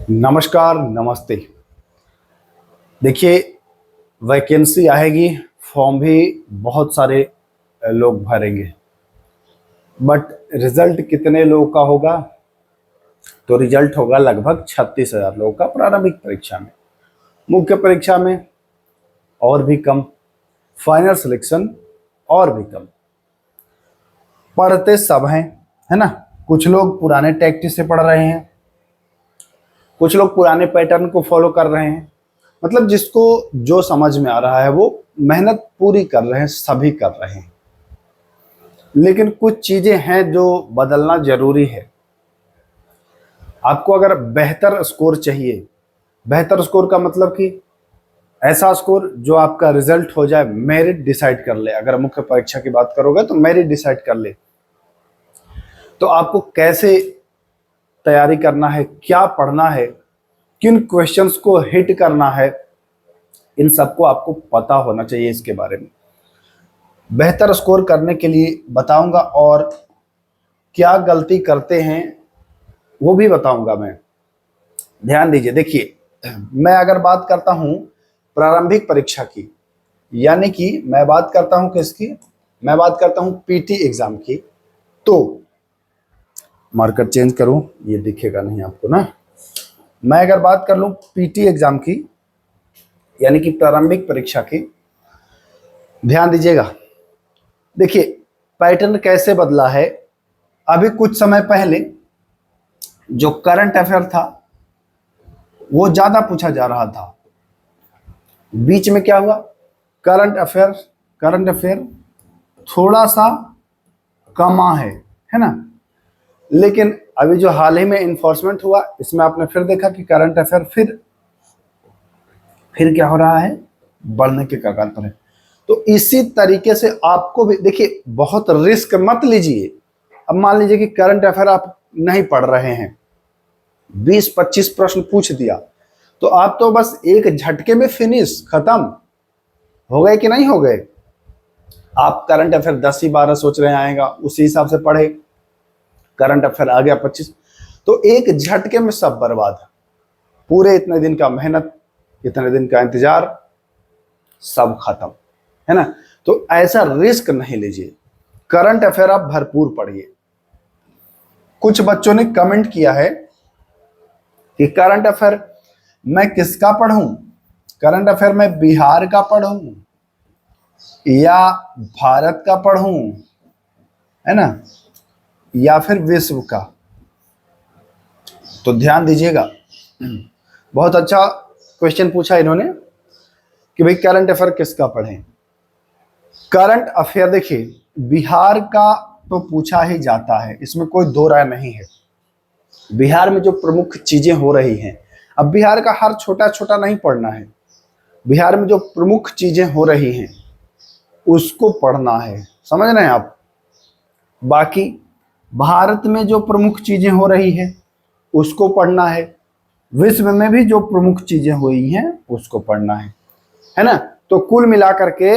नमस्कार, नमस्ते। देखिए, वैकेंसी आएगी, फॉर्म भी बहुत सारे लोग भरेंगे, बट रिजल्ट कितने लोगों का होगा? तो रिजल्ट होगा लगभग 36,000 लोगों का प्रारंभिक परीक्षा में, मुख्य परीक्षा में और भी कम, फाइनल सिलेक्शन और भी कम। पढ़ते सब हैं, है ना। कुछ लोग पुराने टैक्टिस से पढ़ रहे हैं, कुछ लोग पुराने पैटर्न को फॉलो कर रहे हैं। मतलब जिसको जो समझ में आ रहा है वो मेहनत पूरी कर रहे हैं, सभी कर रहे हैं। लेकिन कुछ चीजें हैं जो बदलना जरूरी है। आपको अगर बेहतर स्कोर चाहिए, बेहतर स्कोर का मतलब कि ऐसा स्कोर जो आपका रिजल्ट हो जाए, मेरिट डिसाइड कर ले। अगर मुख्य परीक्षा की बात करोगे तो मेरिट डिसाइड कर ले। तो आपको कैसे तैयारी करना है, क्या पढ़ना है, किन क्वेश्चंस को हिट करना है, इन सबको आपको पता होना चाहिए। इसके बारे में बेहतर स्कोर करने के लिए बताऊंगा और क्या गलती करते हैं वो भी बताऊंगा मैं। ध्यान दीजिए। देखिए, मैं अगर बात करता हूं प्रारंभिक परीक्षा की, यानी कि मैं बात करता हूं किसकी, मैं बात करता हूं पीटी एग्जाम की। तो मार्कर चेंज करूं, ये दिखेगा नहीं आपको ना। मैं अगर बात कर लूं पीटी एग्जाम की, यानी कि प्रारंभिक परीक्षा की, ध्यान दीजिएगा। देखिए, पैटर्न कैसे बदला है। अभी कुछ समय पहले जो करंट अफेयर था वो ज्यादा पूछा जा रहा था। बीच में क्या हुआ, करंट अफेयर थोड़ा सा कमा है ना। लेकिन अभी जो हाल ही में इन्फोर्समेंट हुआ, इसमें आपने फिर देखा कि करंट अफेयर फिर क्या हो रहा है, बढ़ने के कगार पर है। तो इसी तरीके से आपको भी देखिए, बहुत रिस्क मत लीजिए। अब मान लीजिए कि करंट अफेयर आप नहीं पढ़ रहे हैं, 20-25 प्रश्न पूछ दिया, तो आप तो बस एक झटके में फिनिश, खत्म हो गए कि नहीं हो गए। आप करंट अफेयर 10 ही 12 सोच रहे आएगा, उसी हिसाब से पढ़े, करंट अफेयर आ गया 25, तो एक झटके में सब बर्बाद। पूरे इतने दिन का मेहनत, इतने दिन का इंतजार, सब खत्म, है ना। तो ऐसा रिस्क नहीं लीजिए, करंट अफेयर आप भरपूर पढ़िए। कुछ बच्चों ने कमेंट किया है कि करंट अफेयर मैं किसका पढ़ूं, करंट अफेयर मैं बिहार का पढ़ूं या भारत का पढ़ूं, है ना, या फिर विश्व का। तो ध्यान दीजिएगा, बहुत अच्छा क्वेश्चन पूछा इन्होंने कि भाई करंट अफेयर किसका पढ़ें। करंट अफेयर देखिए, बिहार का तो पूछा ही जाता है, इसमें कोई दो राय नहीं है। बिहार में जो प्रमुख चीजें हो रही हैं, अब बिहार का हर छोटा छोटा नहीं पढ़ना है, बिहार में जो प्रमुख चीजें हो रही हैं उसको पढ़ना है, समझ रहे हैं आप। बाकी भारत में जो प्रमुख चीजें हो रही है उसको पढ़ना है, विश्व में भी जो प्रमुख चीजें हुई हैं उसको पढ़ना है ना। तो कुल मिलाकर के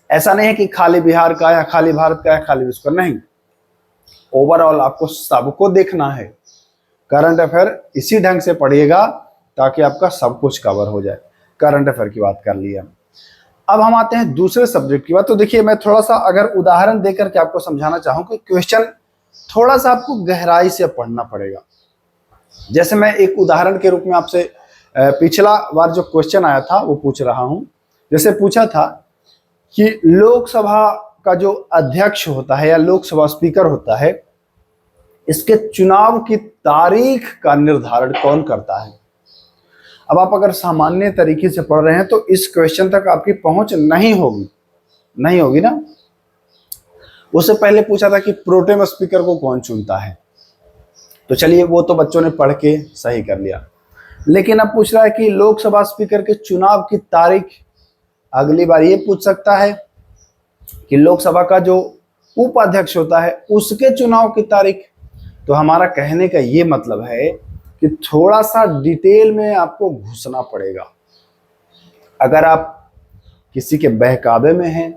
ऐसा नहीं है कि खाली बिहार का या खाली भारत का या खाली विश्व का, नहीं, ओवरऑल आपको सबको देखना है। करंट अफेयर इसी ढंग से पढ़िएगा ताकि आपका सब कुछ कवर हो जाए। करंट अफेयर की बात कर लिया, अब हम आते हैं दूसरे सब्जेक्ट की बात। तो देखिए, मैं थोड़ा सा अगर उदाहरण देकर के आपको समझाना चाहूं कि क्वेश्चन थोड़ा सा आपको गहराई से पढ़ना पड़ेगा। जैसे मैं एक उदाहरण के रूप में आपसे पिछला बार जो क्वेश्चन आया था वो पूछ रहा हूं। जैसे पूछा था कि लोकसभा का जो अध्यक्ष होता है या लोकसभा स्पीकर होता है, इसके चुनाव की तारीख का निर्धारण कौन करता है। अब आप अगर सामान्य तरीके से पढ़ रहे हैं तो इस क्वेश्चन तक आपकी पहुंच नहीं होगी ना। उससे पहले पूछा था कि प्रोटेम स्पीकर को कौन चुनता है, तो चलिए वो तो बच्चों ने पढ़ के सही कर लिया। लेकिन अब पूछ रहा है कि लोकसभा स्पीकर के चुनाव की तारीख। अगली बार ये पूछ सकता है कि लोकसभा का जो उपाध्यक्ष होता है उसके चुनाव की तारीख। तो हमारा कहने का ये मतलब है कि थोड़ा सा डिटेल में आपको घुसना पड़ेगा। अगर आप किसी के बहकावे में हैं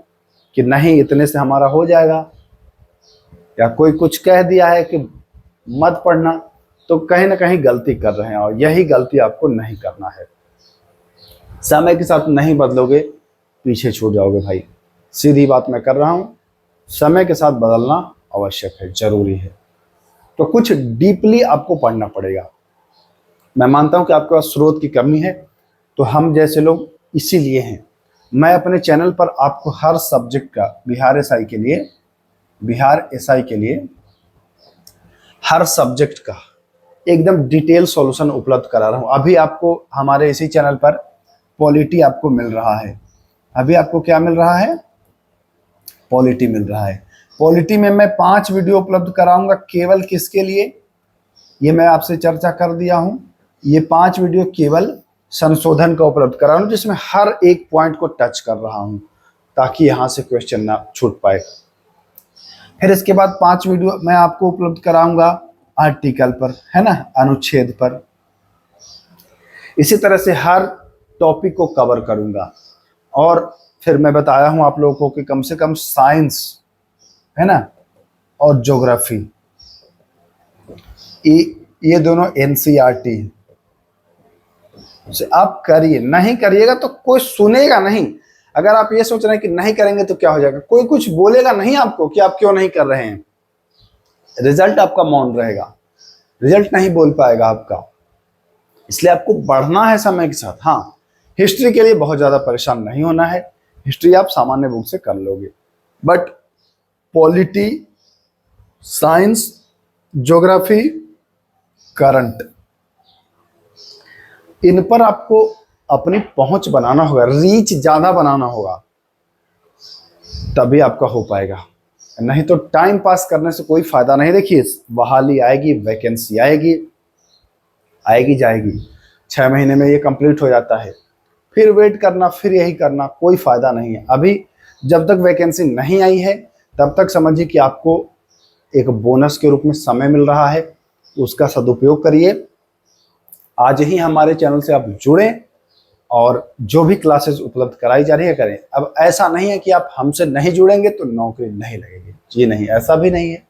कि नहीं इतने से हमारा हो जाएगा, या कोई कुछ कह दिया है कि मत पढ़ना, तो कहीं ना कहीं गलती कर रहे हैं, और यही गलती आपको नहीं करना है। समय के साथ नहीं बदलोगे, पीछे छूट जाओगे भाई। सीधी बात मैं कर रहा हूं, समय के साथ बदलना आवश्यक है, जरूरी है। तो कुछ डीपली आपको पढ़ना पड़ेगा। मैं मानता हूं कि आपके पास स्रोत की कमी है, तो हम जैसे लोग इसीलिए हैं। मैं अपने चैनल पर आपको हर सब्जेक्ट का बिहार एसआई के लिए हर सब्जेक्ट का एकदम डिटेल सॉल्यूशन उपलब्ध करा रहा हूं। अभी आपको हमारे इसी चैनल पर पॉलिटी आपको मिल रहा है। अभी आपको क्या मिल रहा है? पॉलिटी मिल रहा है। पॉलिटी में मैं 5 वीडियो उपलब्ध कराऊंगा। केवल किसके लिए? ये मैं आपसे चर्चा कर दिया हूं। ये 5 वीडियो केवल संशोधन का उपलब्ध करा रहा हूं, जिसमें हर एक पॉइंट को टच कर रहा हूं, ताकि यहां से क्वेश्चन ना छूट पाए। फिर इसके बाद 5 वीडियो मैं आपको उपलब्ध कराऊंगा आर्टिकल पर, है ना, अनुच्छेद पर। इसी तरह से हर टॉपिक को कवर करूंगा। और फिर मैं बताया हूं आप लोगों को कि कम से कम साइंस, है ना, और ज्योग्राफी, ये दोनों एनसीईआरटी से आप करिए। नहीं करिएगा तो कोई सुनेगा नहीं। अगर आप ये सोच रहे हैं कि नहीं करेंगे तो क्या हो जाएगा, कोई कुछ बोलेगा नहीं आपको कि आप क्यों नहीं कर रहे हैं। रिजल्ट आपका मौन रहेगा, रिजल्ट नहीं बोल पाएगा आपका। इसलिए आपको बढ़ना है समय के साथ। हाँ, हिस्ट्री के लिए बहुत ज्यादा परेशान नहीं होना है। हिस्ट्री आप सामान्य बुक से कर लोगे, but polity, science, geography, current, इन पर आपको अपनी पहुंच बनाना होगा, रीच ज्यादा बनाना होगा, तभी आपका हो पाएगा। नहीं तो टाइम पास करने से कोई फायदा नहीं। देखिए, बहाली आएगी, वैकेंसी आएगी जाएगी, 6 महीने में ये कंप्लीट हो जाता है। फिर वेट करना, फिर यही करना, कोई फायदा नहीं है। अभी जब तक वैकेंसी नहीं आई है तब तक समझिए कि आपको एक बोनस के रूप में समय मिल रहा है, उसका सदुपयोग करिए। आज ही हमारे चैनल से आप जुड़ें और जो भी क्लासेस उपलब्ध कराई जा रही है करें। अब ऐसा नहीं है कि आप हमसे नहीं जुड़ेंगे तो नौकरी नहीं लगेगी, जी नहीं, ऐसा भी नहीं है।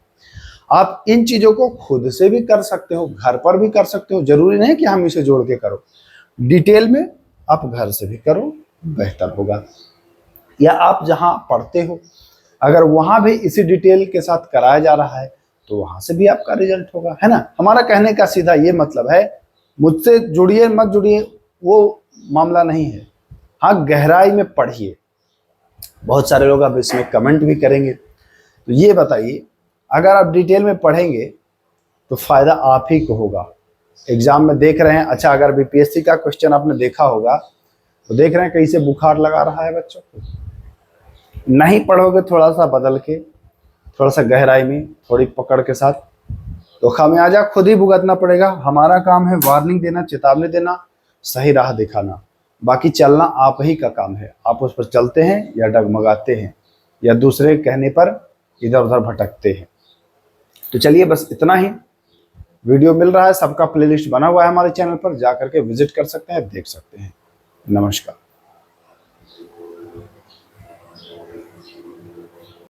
आप इन चीजों को खुद से भी कर सकते हो, घर पर भी कर सकते हो। जरूरी नहीं कि हम इसे जोड़ के करो, डिटेल में आप घर से भी करो, बेहतर होगा। या आप जहां पढ़ते हो अगर वहां भी इसी डिटेल के साथ कराया जा रहा है तो वहां से भी आपका रिजल्ट होगा, है ना। हमारा कहने का सीधा ये मतलब है, मुझसे जुड़िए मत जुड़िए वो मामला नहीं है। हाँ, गहराई में पढ़िए। बहुत सारे लोग अब इसमें कमेंट भी करेंगे, तो ये बताइए, अगर आप डिटेल में पढ़ेंगे तो फायदा आप ही को होगा। एग्जाम में देख रहे हैं, अच्छा अगर बीपीएससी का क्वेश्चन आपने देखा होगा तो देख रहे हैं कैसे बुखार लगा रहा है बच्चों को। नहीं पढ़ोगे थोड़ा सा बदल के, थोड़ा सा गहराई में, थोड़ी पकड़ के साथ, तो खामियाजा खुद ही भुगतना पड़ेगा। हमारा काम है वार्निंग देना, चेतावनी देना, सही राह दिखाना। बाकी चलना आप ही का काम है। आप उस पर चलते हैं या डगमगाते हैं या दूसरे कहने पर इधर उधर भटकते हैं। तो चलिए, बस इतना ही। वीडियो मिल रहा है, सबका प्लेलिस्ट बना हुआ है हमारे चैनल पर, जा करके विजिट कर सकते हैं, देख सकते हैं। नमस्कार।